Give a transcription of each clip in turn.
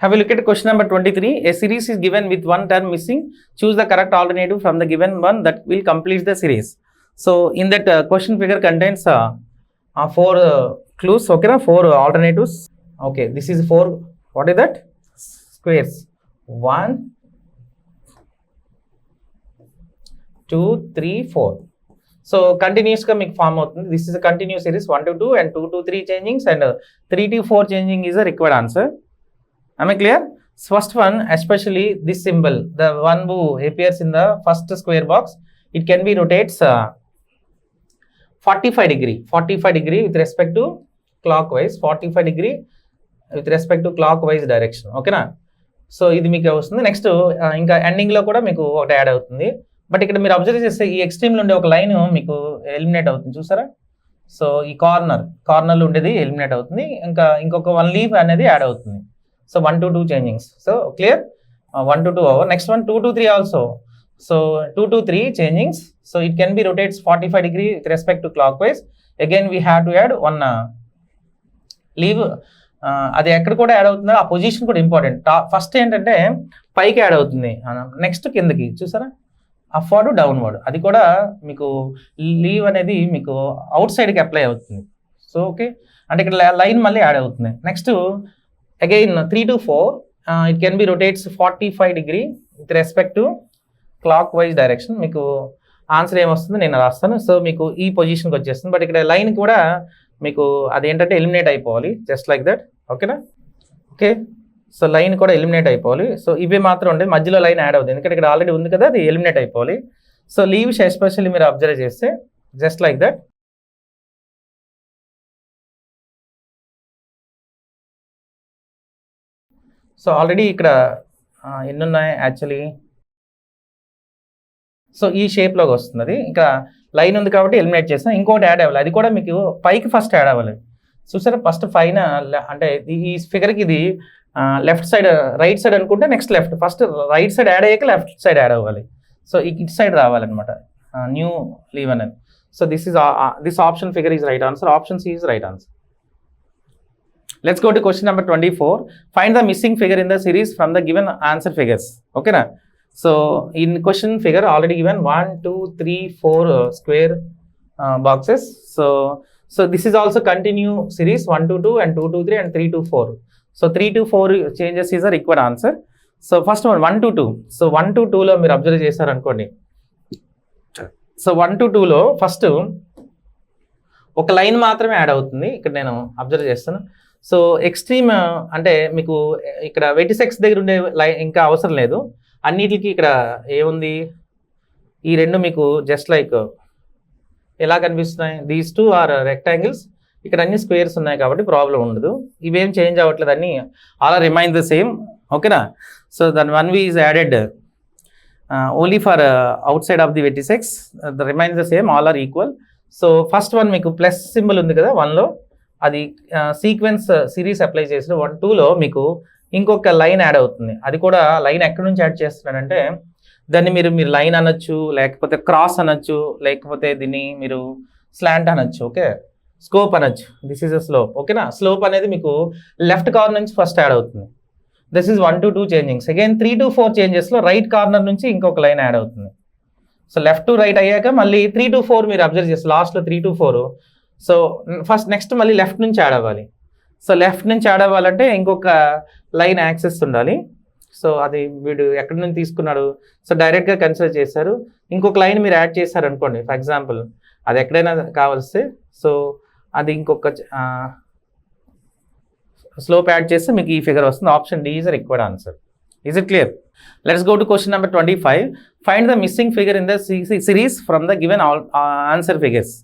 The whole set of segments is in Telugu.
Have a look at question number 23. A series is given with one term missing. Choose the correct alternative from the given one that will complete the series. So in that question figure contains 4 clues. Okay, 4 alternatives. Okay, this is 4. What is that? Squares. 1, 2, 3, 4. So continuous ka meeku form avutundi. This is a continuous series 1 to 2 and 2 to 3 changings and 3 to 4 changing is a required answer. Am I clear? First one, especially this symbol, the one who appears in the first square box, it can be rotates 45 degree with respect to clockwise, 45 degree with respect to clockwise direction. Okay na? So ఇది మీకు వస్తుంది. నెక్స్ట్ ఇంకా ఎండింగ్లో కూడా మీకు ఒకటి యాడ్ అవుతుంది. బట్ ఇక్కడ మీరు అబ్జర్వ్ చేస్తే ఈ ఎక్స్ట్రీమ్లో ఉండే ఒక లైన్ మీకు ఎలిమినేట్ అవుతుంది, చూసారా? సో ఈ కార్నర్లో ఉండేది ఎలిమినేట్ అవుతుంది. ఇంకా ఇంకొక 1 లీవ్ అనేది యాడ్ అవుతుంది. So 1 to 2 changings. So clear? 1 to 2 over. Next one 2 to 3 also. So 2 to 3 changings. So it can be rotates 45 degree with respect to clockwise. Again we have to add one leave. అది ఎక్కడ కూడా యాడ్ అవుతుందో ఆ పొజిషన్ కూడా ఇంపార్టెంట్. ఫస్ట్ ఏంటంటే పైకి యాడ్ అవుతుంది, నెక్స్ట్ కిందకి, చూసారా? అప్వర్డ్ డౌన్వర్డ్, అది కూడా మీకు లీవ్ అనేది మీకు అవుట్ సైడ్కి అప్లై అవుతుంది. సో ఓకే, అంటే ఇక్కడ లైన్ మళ్ళీ యాడ్ అవుతుంది. Next again 3 to 4 it can be rotates 45 degree with respect to clockwise direction. మీకు ఆన్సర్ ఏమొస్తుందో నేను రాస్తాను. సో మీకు ఈ పొజిషన్కి వచ్చేస్తుంది. బట్ ఇక్కడ లైన్ కూడా మీకు అదేంటంటే ఎలిమినేట్ అయిపోవాలి, జస్ట్ లైక్ దట్. ఓకేనా? ఓకే, సో లైన్ కూడా ఎలిమినేట్ అయిపోవాలి. సో ఇవే మాత్రం ఉండేది, మధ్యలో లైన్ యాడ్ అవుతుంది ఎందుకంటే ఇక్కడ ఆల్రెడీ ఉంది కదా, అది ఎలిమినేట్ అయిపోవాలి. సో లీవ్స్ ఎస్పెషల్లీ మీరు అబ్జర్వ్ చేస్తే just like that. So already ఇక్కడ ఎన్ని ఉన్నాయి యాక్చువల్లీ, సో ఈ షేప్లోకి వస్తుంది. అది ఇంకా లైన్ ఉంది కాబట్టి ఎలిమినేట్ చేస్తాం. ఇంకోటి యాడ్ అవ్వాలి, అది కూడా మీకు పైకి ఫస్ట్ యాడ్ అవ్వాలి. చూసారా? ఫస్ట్ పైన అంటే ఈ ఫిగర్కి ఇది లెఫ్ట్ సైడ్ రైట్ సైడ్ అనుకుంటే next left, first right side add అయ్యాక లెఫ్ట్ సైడ్ యాడ్ అవ్వాలి. సో ఇటు సైడ్ రావాలన్నమాట న్యూ లీవ్ అనేది. So this option figure is right answer. Option C is right answer. Let's go to question number 24. Find the missing figure in the series from the given answer figures. Okay na? So in question figure already given 1, 2, 3, 4 square boxes. So this is also continue series 1 to 2 and 2 to 3 and 3 to 4. So 3 to 4 changes is a required answer. So first one 1 to 2. So 1 to 2 లో మీరు అబ్జర్వ్ చేశారు అనుకోండి. సో 1 to 2 లో ఫస్ట్ ఒక లైన్ మాత్రమే యాడ్ అవుతుంది. ఇక్కడ నేను అబ్జర్వ్ చేస్తాను. సో ఎక్స్ట్రీమ్ అంటే మీకు ఇక్కడ వెర్టిసెక్స్ దగ్గర ఉండే లైన్ ఇంకా అవసరం లేదు. అన్నిటికి ఇక్కడ ఏముంది, ఈ రెండు మీకు జస్ట్ లైక్ ఎలా కనిపిస్తున్నాయి, దీస్ 2 ఆర్ రెక్టాంగిల్స్. ఇక్కడ అన్ని స్క్వేర్స్ ఉన్నాయి కాబట్టి ప్రాబ్లం ఉండదు. ఇవేం చేంజ్ అవ్వట్లేదు, అన్ని all are remain the same. ఓకేనా? So then 1 v is added only for outside of the vertices, the remains the same, all are equal. So first one మీకు ప్లస్ సింబల్ ఉంది కదా 1లో, అది సీక్వెన్స్ సిరీస్ అప్లై చేసిన 1, 2లో మీకు ఇంకొక లైన్ యాడ్ అవుతుంది. అది కూడా లైన్ ఎక్కడి నుంచి యాడ్ చేస్తున్నాడంటే దాన్ని మీరు లైన్ అనొచ్చు, లేకపోతే క్రాస్ అనొచ్చు, లేకపోతే దీన్ని మీరు స్లాంట్ అనొచ్చు. ఓకే, స్కోప్ అనొచ్చు. This is a slope. ఓకేనా? స్లోప్ అనేది మీకు లెఫ్ట్ కార్నర్ నుంచి ఫస్ట్ యాడ్ అవుతుంది. This is 1 to 2 changings. Again 3 to 4 చేంజెస్లో రైట్ కార్నర్ నుంచి ఇంకొక లైన్ యాడ్ అవుతుంది. సో లెఫ్ట్ టు రైట్ అయ్యాక మళ్ళీ 3 to 4 మీరు అబ్జర్వ్ చేస్తారు, లాస్ట్లో 3 to 4. సో ఫస్ట్ నెక్స్ట్ మళ్ళీ లెఫ్ట్ నుంచి యాడ్ అవ్వాలి. సో లెఫ్ట్ నుంచి యాడ్ అవ్వాలంటే ఇంకొక లైన్ యాక్సెస్ ఉండాలి. సో అది వీడు ఎక్కడి నుంచి తీసుకున్నాడు, సో డైరెక్ట్గా కన్సిడర్ చేశారు. ఇంకొక లైన్ మీరు యాడ్ చేశారు అనుకోండి, ఫర్ ఎగ్జాంపుల్ అది ఎక్కడైనా కావాల్సి, సో అది ఇంకొక స్లోప్ యాడ్ చేస్తే మీకు ఈ ఫిగర్ వస్తుంది. Option D is required answer. Is it clear? Let's go to question number 25. Find the missing figure in the series from the given answer figures.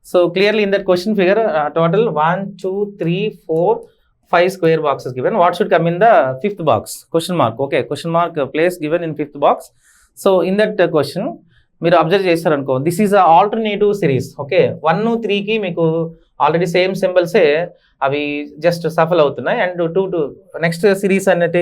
So clearly in that question figure total 1, 2, 3, 4, 5 square boxes given. What should come in the fifth box? Question mark. Okay, question mark place given in fifth box. So in that question, మీరు అబ్జర్వ్ చేస్తారనుకో, this is a alternative series. Okay, 1, 3కి మీకు ఆల్రెడీ సేమ్ సింబల్సే అవి జస్ట్ సఫల్ అవుతున్నాయి. అండ్ 2 నెక్స్ట్ సిరీస్ అనేది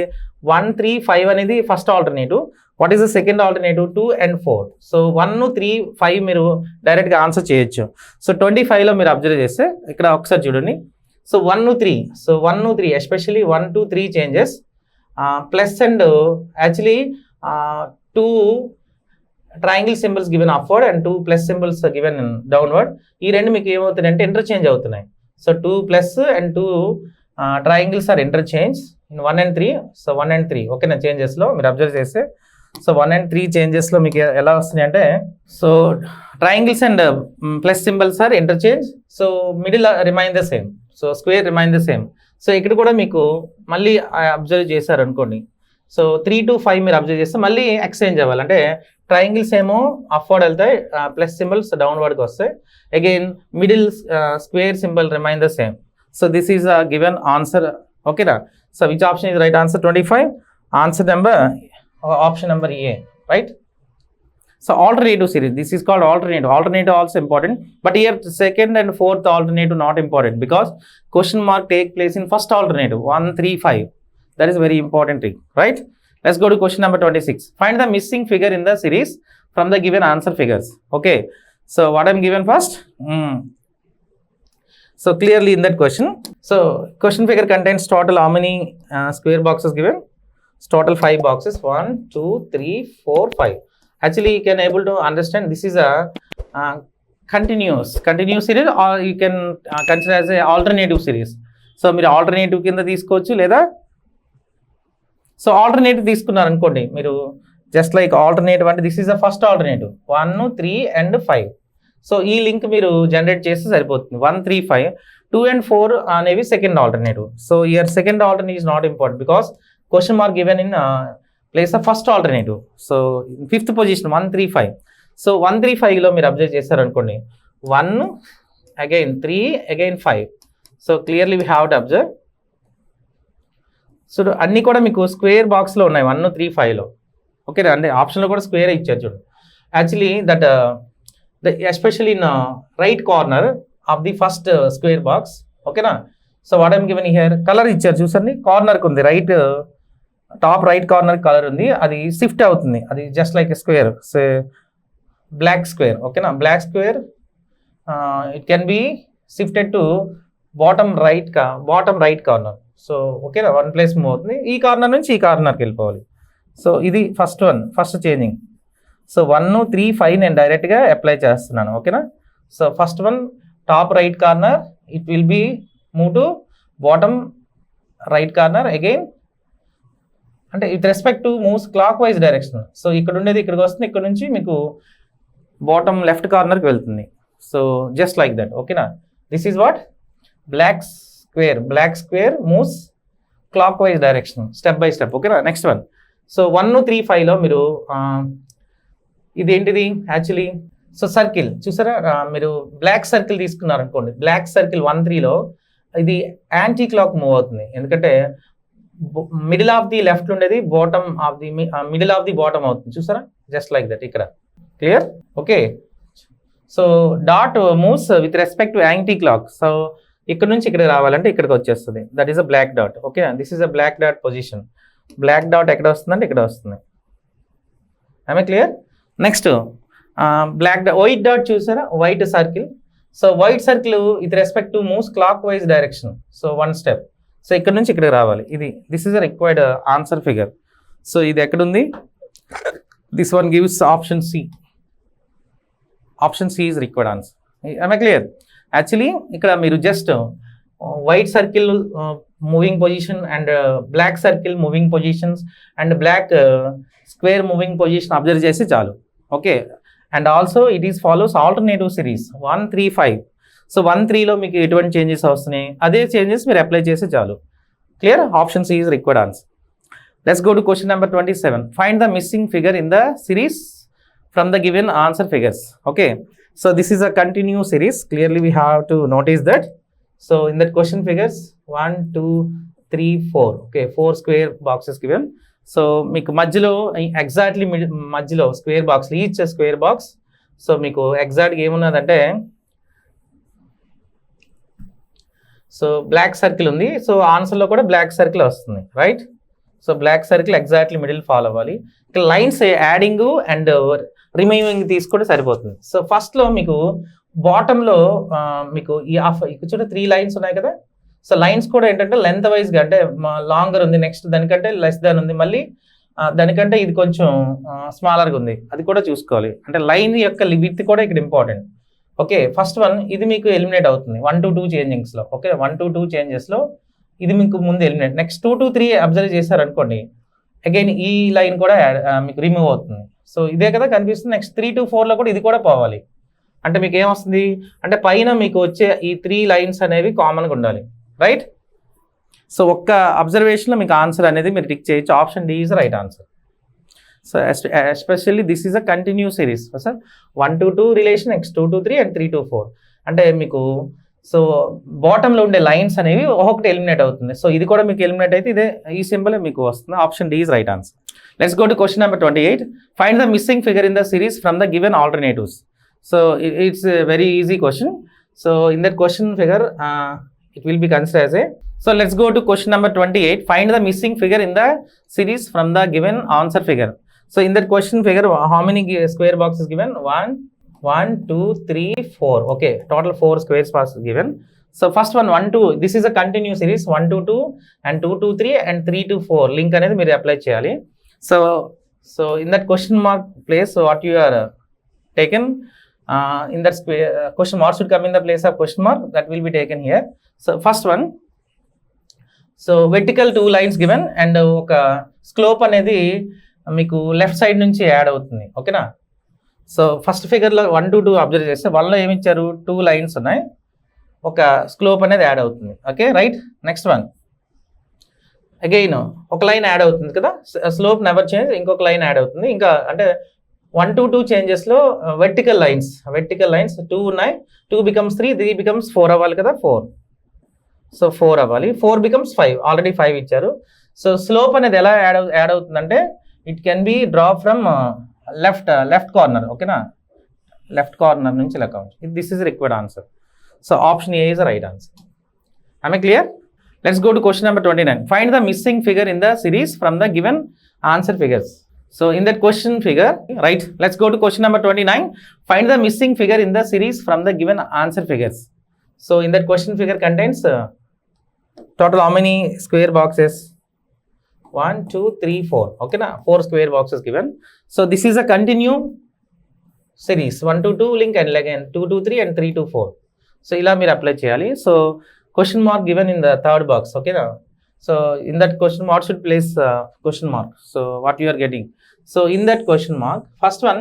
1, 3, 5 అనేది first alternative. What is the second alternative? 2 and 4. So 1, 3, 5 మీరు డైరెక్ట్గా ఆన్సర్ చేయొచ్చు. సో 25లో మీరు అబ్జర్వ్ చేస్తే ఇక్కడ ఒకసారి చూడండి. So 1, 3. So 1, 3 especially 1, 2, 3 changes plus and actually 2 triangle symbols given upward and 2 plus symbols given downward. ఈ రెండు మీకు ఏమవుతున్నాయి అంటే ఇంటర్చేంజ్ అవుతున్నాయి. So 2 plus and 2 triangles are interchange in 1 and 3. So 1 and 3 ఓకేనా చేంజెస్లో మీరు అబ్జర్వ్ చేస్తే. సో 1 and 3 చేంజెస్లో మీకు ఎలా వస్తున్నాయి అంటే, so triangles and plus symbols are interchange. So middle remain the same. So square remain the same. So ఇక్కడ కూడా మీకు మళ్ళీ అబ్జర్వ్ చేశారు అనుకోండి. సో 3 to 5 మీరు అబ్జర్వ్ చేస్తే మళ్ళీ ఎక్స్చేంజ్ అవ్వాలి. అంటే ట్రయాంగిల్స్ ఏమో అప్వర్డ్ వెళ్తాయి, ప్లస్ సింబల్స్ డౌన్వర్డ్కి వస్తాయి. Again middle square symbol remain the same. So this is a given answer. ఓకేనా? So which option is right answer? 25. Answer number option number A, right? So alternative series, this is called alternative. Alternative also important, but here second and fourth alternative not important because question mark take place in first alternative 1, 3, 5. That is very important thing, right? Let's go to question number 26. Find the missing figure in the series from the given answer figures. Okay, so what I'm given first? So clearly in that question, so question figure contains total how many square boxes given? Total 5 boxes. 1, 2, 3, 4, 5. Actually you can able to understand this is a continuous series, or you can consider as a alternative series. So మీరు ఆల్టర్నేటివ్ కింద తీసుకోవచ్చు, లేదా సో ఆల్టర్నేటివ్ తీసుకున్నారు అనుకోండి మీరు, జస్ట్ లైక్ ఆల్టర్నేటివ్ అంటే this is the first alternative 1, 3 and 5. So ఈ లింక్ మీరు జనరేట్ చేస్తే సరిపోతుంది. 1, 3, 5. 2 and 4 అనేవి second alternative. So year second alternative is not important because question mark given in place of first alternative. So fifth position 1, 3, 5. So 1, 3, 5లో మీరు observe చేస్తారనుకోండి, 1 again 3 again 5. So clearly we have to observe. So అన్నీ కూడా మీకు స్క్వేర్ బాక్స్లో ఉన్నాయి 1, 3, 5లో. ఓకేనా? అంటే ఆప్షన్లో కూడా స్క్వేర్ ఇచ్చారు చూడండి. Actually that especially in right corner of the first square box. ఓకేనా? So what I'm given here, colour ఇచ్చారు చూసండి, కార్నర్కి ఉంది, right top right corner colour ఉంది, అది షిఫ్ట్ అవుతుంది, అది just like square, say black square. ఓకేనా? Black square it can be shifted to bottom right corner. So ఓకేనా, 1 ప్లేస్ మూవ్ అవుతుంది, ఈ కార్నర్ నుంచి ఈ కార్నర్కి వెళ్ళిపోవాలి. సో ఇది ఫస్ట్ చేంజింగ్. సో 1, 3, 5 నేను డైరెక్ట్గా అప్లై చేస్తున్నాను. ఓకేనా? So first one top right corner, it will be move to bottom right corner again, అంటే with respect to moves clockwise direction. So ఇక్కడ ఉండేది ఇక్కడికి వస్తుంది, ఇక్కడ నుంచి మీకు బాటమ్ లెఫ్ట్ కార్నర్కి వెళ్తుంది. So just like that. ఓకేనా? This is what black square moves clockwise direction step by step. ఓకేనా? Next one. సో 1, 3, 5లో మీరు ఇదేంటిది యాక్చువల్లీ, సో సర్కిల్ చూసారా, మీరు బ్లాక్ సర్కిల్ తీసుకున్నారు అనుకోండి, బ్లాక్ సర్కిల్ 1, 3లో ఇది యాంటీ క్లాక్ మూవ్ అవుతుంది, ఎందుకంటే మిడిల్ ఆఫ్ ది లెఫ్ట్ ఉండేది bottom of the middle of the bottom అవుతుంది చూసారా, జస్ట్ లైక్ దట్. ఇక్కడ clear? Okay. So dot moves with respect to anti clock. So ఇక్కడ నుంచి ఇక్కడ రావాలంటే ఇక్కడికి వచ్చేస్తుంది, that is a black dot. Okay, this is a black dot position. Black dot ఎక్కడ వస్తుందంటే ఇక్కడ వస్తుంది. I clear? Next white dot చూసారా, white circle. So white circle with respect to moves clockwise direction. So 1 step. So ఇక్కడ నుంచి ఇక్కడికి రావాలి, this is a required answer figure. So ఇది ఎక్కడుంది? This one gives option C. Option C is required answer. I clear? Actually ఇక్కడ మీరు just white circle moving position and black circle moving positions and black square moving position observe చేసి చాలు. Okay, and also it is follows alternative series 1, 3, 5. So 1, 3లో మీకు ఎటువంటి చేంజెస్ వస్తున్నాయి, అదే చేంజెస్ మీరు అప్లై చేస్తే చాలు. Clear? Option C is required answer. Let's go to question number 27. Find the missing figure in the series from the given answer figures. Okay, so this is a continuous series, clearly we have to notice that. So in that question figures 1 2 3 4 okay 4 square boxes given. So మీకు మధ్యలో ఎగ్జాక్ట్లీ మధ్యలో square box, each square box. So మీకు ఎగ్జాక్ట్గా ఏమున్నదంటే సో బ్లాక్ సర్కిల్ ఉంది. సో ఆన్సర్లో కూడా బ్లాక్ సర్కిల్ వస్తుంది, right. So black circle exactly middle follow అవ్వాలి. ఇక్కడ లైన్స్ యాడింగ్ అండ్ రిమైవింగ్ తీసుకుంటే సరిపోతుంది. సో ఫస్ట్లో మీకు బాటంలో మీకు ఈ ఇక్కడ చూడ 3 లైన్స్ ఉన్నాయి కదా. సో లైన్స్ కూడా ఏంటంటే లెంత్ వైజ్గా అంటే లాంగర్ ఉంది, నెక్స్ట్ దానికంటే లెస్ దాన్ ఉంది, మళ్ళీ దానికంటే ఇది కొంచెం స్మాలర్గా ఉంది, అది కూడా చూసుకోవాలి. అంటే లైన్ యొక్క విడ్త్ కూడా ఇక్కడ ఇంపార్టెంట్. ఓకే ఫస్ట్ వన్ ఇది మీకు ఎలిమినేట్ అవుతుంది 1 to 2 చేంజింగ్స్లో. ఓకే 1 to 2 చేంజెస్లో ఇది మీకు ముందు ఎలిమినేట్. నెక్స్ట్ 2 to 3 అబ్జర్వ్ చేశారనుకోండి, అగైన్ ఈ లైన్ కూడా మీకు రిమూవ్ అవుతుంది. సో ఇదే కదా కనిపిస్తుంది. నెక్స్ట్ 3 to 4లో కూడా ఇది కూడా పోవాలి. అంటే మీకు ఏమొస్తుంది అంటే పైన మీకు వచ్చే ఈ 3 లైన్స్ అనేవి కామన్గా ఉండాలి, రైట్. సో ఒక్క అబ్జర్వేషన్లో మీకు ఆన్సర్ అనేది మీరు టిక్ చేయొచ్చు. Option D is right answer. So especially this is a continue series sir. 1 to 2 relation, next 2 to 3 and 3 to 4. అంటే మీకు సో బాటంలో ఉండే లైన్స్ అనేవి ఒక్కొక్కటి ఎలిమినేట్ అవుతుంది. సో ఇది కూడా మీకు ఎలిమినేట్ అయితే ఇదే ఈ సింబల్ మీకు వస్తుంది. Option D is right answer. Let's go to question number 28. Find the missing figure in the series from the given alternatives. So it's a very easy question. So in that question figure, it will be considered as a. So let's go to question number 28. Find the missing figure in the series from the given answer figure. So in that question figure, how many square boxes given? 1 2 3 4. Okay, total 4 square boxes given. So first one 1 2. This is a continuous series 1 to 2 and 2 to 3 and 3 to 4. Link అనేది మీరు అప్లై చేయాలి. So in that question mark place, what you are taken. In that question mark should come in the place of question mark, that will be taken here. So first one, so vertical 2 lines given and ఒక స్లోప్ అనేది మీకు లెఫ్ట్ సైడ్ నుంచి యాడ్ అవుతుంది, ఓకేనా. సో ఫస్ట్ ఫిగర్లో 1 to 2 అబ్జర్వ్ చేస్తే 1లో ఏమి ఇచ్చారు 2 లైన్స్ ఉన్నాయి, ఒక స్లోప్ అనేది యాడ్ అవుతుంది, okay right. Next one again ఒక లైన్ యాడ్ అవుతుంది కదా, స్లోప్ నెవర్ చేంజ్, ఇంకొక లైన్ యాడ్ అవుతుంది. ఇంకా అంటే 1 to 2 చేంజెస్లో వెర్టికల్ లైన్స్ 2 ఉన్నాయి, 2 becomes 3, 3 becomes 4 అవ్వాలి కదా, 4. సో 4 అవ్వాలి, 4 becomes 5, ఆల్రెడీ 5 ఇచ్చారు. సో స్లోప్ అనేది ఎలా యాడ్ అవుతుందంటే it can B draw from left corner, ఓకేనా. లెఫ్ట్ కార్నర్ నుంచి ఇలా కావచ్చు. This is required answer. So option A is right answer. I me clear? Let's go to question number 29. Find the missing figure in the series from the given answer figures. So in that question figure, right, let's go to question number 29. Find the missing figure in the series from the given answer figures. So in that question figure contains total how many square boxes? 1 2 3 4, okay na, 4 square boxes given. So this is a continue series 1 to 2 link and again 2 to 3 and 3 to 4. So ila meer apply cheyali. So question mark given in the third box, okay na. So in that question mark should place question mark. So what you are getting? So in that question mark, first one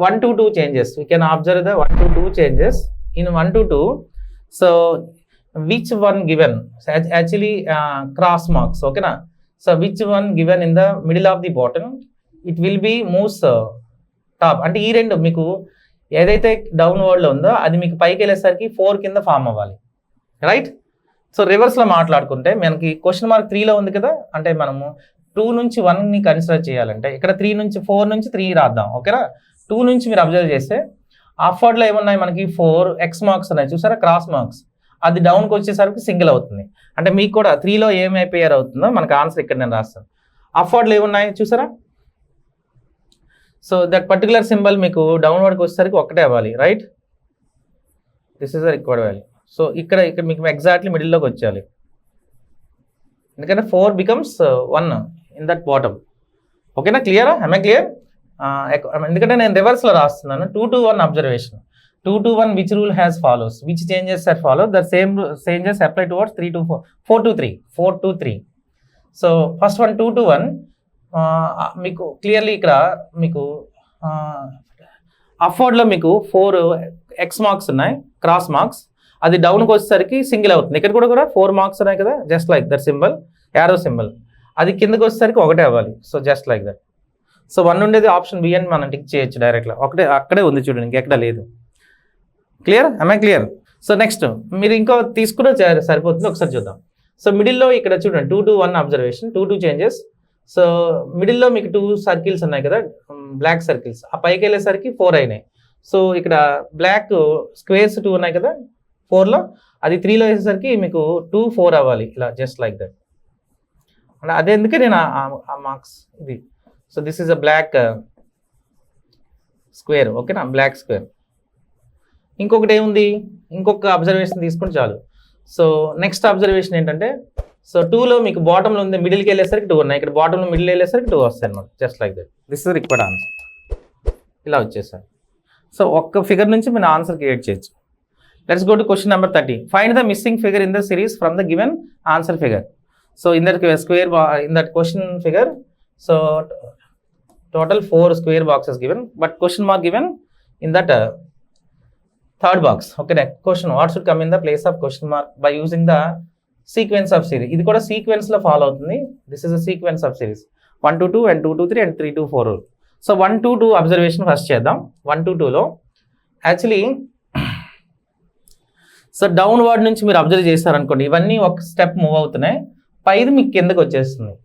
1 to 2 changes. We can observe the 1 to 2 changes in 1 to 2. So which one given? So actually cross marks, okay na. So which one given in the middle of the bottom? It will be moves top. అంటే ఈ రెండు మీకు ఏదైతే డౌన్వర్డ్లో ఉందో అది మీకు పైకి వెళ్ళేసరికి 4 కింద ఫామ్ అవ్వాలి, రైట్. సో రివర్స్లో మాట్లాడుకుంటే మనకి క్వశ్చన్ మార్క్ 3లో ఉంది కదా, అంటే మనము 2 నుంచి 1ని కన్సిడర్ చేయాలంటే ఇక్కడ 3 నుంచి 4 నుంచి 3 రాద్దాం, ఓకేనా. 2 నుంచి మీరు అబ్జర్వ్ చేస్తే అఫ్వర్డ్లో ఏమున్నాయి మనకి 4 ఎక్స్ మార్క్స్ ఉన్నాయి చూసారా, క్రాస్ మార్క్స్. అది డౌన్కి వచ్చేసరికి సింగిల్ అవుతుంది. అంటే మీకు కూడా 3లో ఏమి పేర్ అవుతుందో మనకు ఆన్సర్ ఇక్కడ నేను రాస్తాను. అఫ్వర్డ్లో ఏమున్నాయి చూసారా. సో దట్ పర్టికులర్ సింబల్ మీకు డౌన్వర్డ్కి వచ్చేసరికి ఒకటే అవ్వాలి, right. This is the required value. So ఇక్కడ మీకు ఎగ్జాక్ట్లీ మిడిల్లోకి వచ్చేయాలి, ఎందుకంటే 4 becomes 1 ఇన్ దట్ బాటమ్, ఓకేనా. క్లియరా? I clear? ఎందుకంటే నేను రివర్స్లో రాస్తున్నాను. 2 to 1 observation. 2 to 1 which rule has follows, which changes are follow, the same changes apply towards 3 to 4, 4 to 3. So first one 2 to 1 మీకు క్లియర్లీ ఇక్కడ మీకు అఫ్వర్డ్లో మీకు 4 ఎక్స్ మార్క్స్ ఉన్నాయి, క్రాస్ మార్క్స్. అది డౌన్కి వచ్చేసరికి సింగిల్ అవుతుంది. ఇక్కడ కూడా 4 మార్క్స్ ఉన్నాయి కదా, just like that symbol, arrow symbol. అది కిందకి వచ్చేసరికి ఒకటే అవ్వాలి. So just like that. So 1 ఉండేది ఆప్షన్ బి అని మనం టిక్ చేయొచ్చు డైరెక్ట్గా, ఒకటే అక్కడే ఉంది చూడండి, ఇంకెక్కడ లేదు. Clear? I clear? So next మీరు ఇంకో తీసుకున్నా సరిపోతుంది, ఒకసారి చూద్దాం. సో మిడిల్లో ఇక్కడ చూడండి 2 to 1 అబ్జర్వేషన్, 2 చేంజెస్. సో మిడిల్లో మీకు 2 సర్కిల్స్ ఉన్నాయి కదా, బ్లాక్ సర్కిల్స్. ఆ పైకి వెళ్ళేసరికి 4 అయినాయి. సో ఇక్కడ బ్లాక్ స్క్వేర్స్ 2 ఉన్నాయి కదా 4లో, అది 3లో వేసేసరికి మీకు 2, 4 అవ్వాలి, ఇలా జస్ట్ లైక్ దట్. అంటే అదే ఎందుకే నేను ఆ మార్క్స్ ఇది. So this is a black square, ఓకేనా, బ్లాక్ స్క్వేర్. ఇంకొకటి ఏముంది, ఇంకొక అబ్జర్వేషన్ తీసుకుంటే చాలు. సో నెక్స్ట్ అబ్జర్వేషన్ ఏంటంటే, సో 2లో మీకు బాటంలో ఉంది, మిడిల్కి వెళ్ళేసరికి 2 ఉన్నాయి, ఇక్కడ బాటంలో మిడిల్ వెళ్ళేసరికి 2 వస్తాయి అనమాట, just like that. This is required answer. ఇలా వచ్చేసారు. సో ఒక్క ఫిగర్ నుంచి మీరు ఆన్సర్ క్రియేట్ చేయొచ్చు. Let's go to question number 30. Find the missing figure in the series from the given answer figure. So in that square, in that question figure, so total 4 square boxes given, but question mark given in that third box. Okay, next question, what should come in the place of question mark by using the sequence of series? ఇది కూడా sequence లో ఫాలో అవుతుంది. This is a sequence of series 1 to 2 and 2 to 3 and 3 to 4. So 1 to 2 observation first చేద్దాం. 1 to 2లో యాక్చువల్లీ సో డౌన్వర్డ్ నుంచి మీరు అబ్జర్వ్ చేస్తారనుకోండి, ఇవన్నీ ఒక స్టెప్ మూవ్ అవుతున్నాయి, పైది మీకు కిందకు వచ్చేస్తుంది.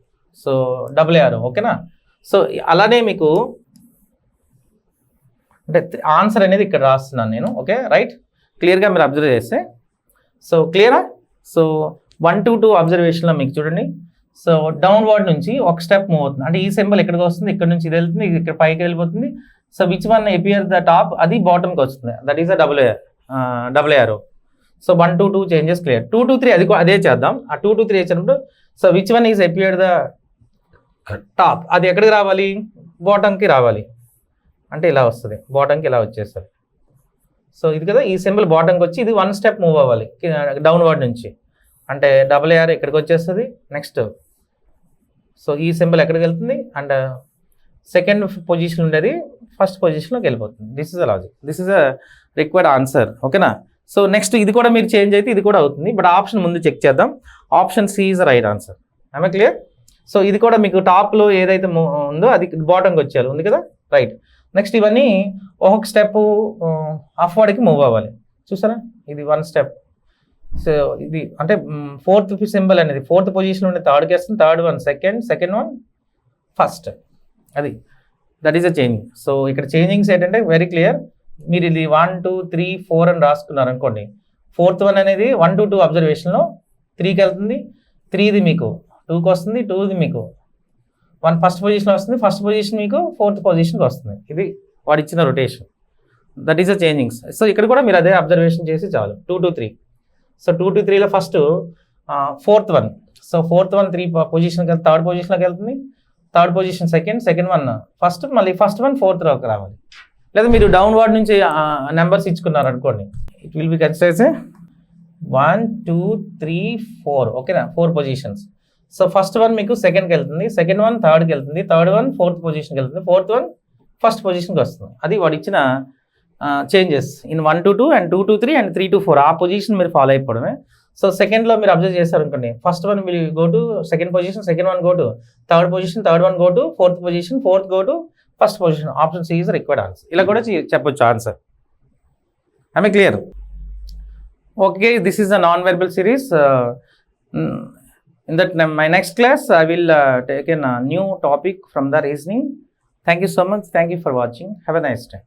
సో డబుల్ యారో, ఓకేనా. సో అలానే మీకు అంటే ఆన్సర్ అనేది ఇక్కడ రాస్తున్నాను నేను, ఓకే రైట్, క్లియర్గా మీరు అబ్జర్వ్ చేస్తే. సో క్లియరా? సో 1 to 2 అబ్జర్వేషన్లో మీకు చూడండి, సో డౌన్వర్డ్ నుంచి ఒక స్టెప్ మూవ్ అవుతుంది, అంటే ఈ సింబల్ ఎక్కడికి వస్తుంది, ఇక్కడ నుంచి ఇది వెళ్తుంది, ఇక్కడ పైకి వెళ్ళిపోతుంది. So which one appear the top, అది బాటమ్కి వస్తుంది, that is a double arrow. So 1 to 2 changes clear. 2 to 3 అదే చేద్దాం. ఆ 2 to 3 వచ్చినప్పుడు so which one is appear the top, అది ఎక్కడికి రావాలి, బాటంకి రావాలి, అంటే ఇలా వస్తుంది, బాటంకి ఇలా వచ్చేస్తుంది. సో ఇది కదా, ఈ సింబల్ బాటంకి వచ్చి ఇది 1 స్టెప్ మూవ్ అవ్వాలి డౌన్వర్డ్ నుంచి, అంటే డబుల్ యారో ఇక్కడికి వచ్చేస్తుంది. నెక్స్ట్ సో ఈ సింబల్ ఎక్కడికి వెళ్తుంది, అండ్ సెకండ్ పొజిషన్ ఉండేది ఫస్ట్ పొజిషన్లోకి వెళ్ళిపోతుంది. This is a logic, this is a required answer, ఓకేనా. సో నెక్స్ట్ ఇది కూడా మీరు చేంజ్ అయితే ఇది కూడా అవుతుంది, బట్ ఆప్షన్ ముందు చెక్ చేద్దాం. Option C is the right answer. I clear? So ఇది కూడా మీకు టాప్లో ఏదైతే ఉందో అది బాటంకి వచ్చేయాలి, ఉంది కదా, రైట్. నెక్స్ట్ ఇవన్నీ ఒక్కొక్క స్టెప్ అప్వర్డ్కి మూవ్ అవ్వాలి, చూసారా, ఇది 1 స్టెప్. సో ఇది అంటే 4th సింబల్ అనేది 4th పొజిషన్ ఉండే థర్డ్కి వస్తుంది, third one second one first, అది that is a changing. So ఇక్కడ చేంజింగ్స్ ఏంటంటే వెరీ క్లియర్. మీరు ఇది 1, 2, 3, 4 అని రాసుకున్నారు అనుకోండి, 4th వన్ అనేది 1 to 2 అబ్జర్వేషన్లో 3కి వెళ్తుంది, 3ది మీకు 2కి వస్తుంది, 2ది మీకు 1 ఫస్ట్ పొజిషన్ వస్తుంది, ఫస్ట్ పొజిషన్ మీకు 4th పొజిషన్కి వస్తుంది. ఇది వాడు ఇచ్చిన rotation, that is a changings. So ఇక్కడ కూడా మీరు అదే అబ్జర్వేషన్ చేసి చాలు. 2 to 3. సో 2 to 3లో first 4th one, so 4th one 3 పొజిషన్కి వెళ్తే థర్డ్ పొజిషన్లోకి వెళ్తుంది, third position second one first, మళ్ళీ ఫస్ట్ వన్ 4thలోకి రావాలి. లేదా మీరు డౌన్వర్డ్ నుంచి నెంబర్స్ ఇచ్చుకున్నారు అనుకోండి, ఇట్ విల్ బి కన్సిడర్డ్ 1, 2, 3, 4, ఓకేనా, 4 పొజిషన్స్. సో ఫస్ట్ వన్ మీకు సెకండ్కి వెళ్తుంది, సెకండ్ వన్ థర్డ్కి వెళ్తుంది, థర్డ్ వన్ 4th పొజిషన్కి వెళ్తుంది, 4th వన్ ఫస్ట్ పొజిషన్కి వస్తుంది. అది వాడు ఇచ్చిన changes in 1 to 2 and 2 to 3 and 3 to 4. ఆ పొజిషన్ మీరు ఫాలో అయిపోవడమే. సో సెకండ్లో మీరు అబ్జర్వ్ చేస్తారు అనుకోండి, first one will go to second position, second one go to third position, third one go to 4th position, 4th go to first position. Option C is required answer. ఇలా కూడా చెప్పొచ్చు answer. I clear? Okay, this is a non verbal series. In that my next class I will take a new topic from the reasoning. Thank you so much. Thank you for watching. Have a nice day.